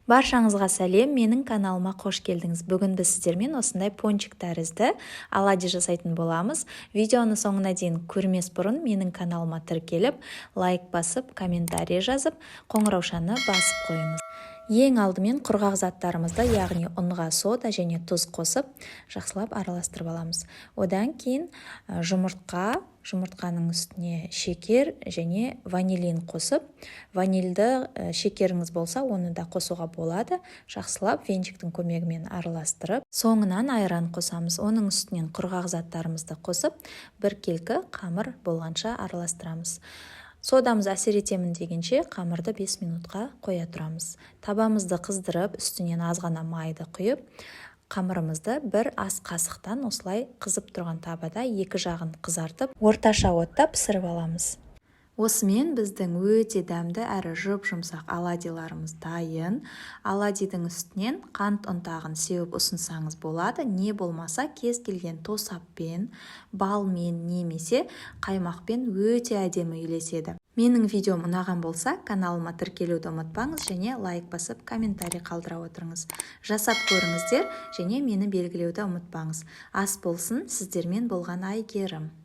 Баршаңызға сәлем, менің каналыма қош келдіңіз. Бүгін біз сіздермен осындай пончик тәрізді оладьи жасайтын боламыз. Видеоны соңына дейін көрмес бұрын менің каналыма тіркеліп, лайк басып, комментарий жазып, қоңыраушаны басып қойыңыз. Ең алдымен құрғақ заттарымызды, яғни ұнға сода және тұз қосып, жақсылап араластырып аламыз. Одан кейін жұмыртқаның үстіне шекер және ванилин қосып, ванильді шекеріңіз болса, оны да қосуға болады. Жақсылап венчиктің көмегімен араластырып, соңынан айран қосамыз. Оның үстінен құрғақ заттарымызды қосып, бір келкі қамыр болғанша араластырамыз. Содамыз әсер етемін дегенше қамырды 5 минутқа қоя тұрамыз. Табамызды қыздырып, үстінен аз ғана майды құйып, қамырымызды бір ас қасықтан осылай қызып тұрған табада екі жағын қызартып, орташа отта пісіріп аламыз. Осымен біздің өте дәмді әрі жұп-жұмсақ оладьиларымыз дайын. Оладьидің үстінен қант ұнтағын сеуіп ұсынсаңыз болады, не болмаса кез келген тосаппен, балмен немесе қаймақпен өте әдемі үйлеседі. Менің видеом ұнаған болса, каналыма тіркелуді ұмытпаңыз және лайк басып, комментарий қалдыра отырыңыз. Жасап көріңіздер және мені белгілеуді ұмытпаңыз. Ас болсын, сіздермен болған Айгерім.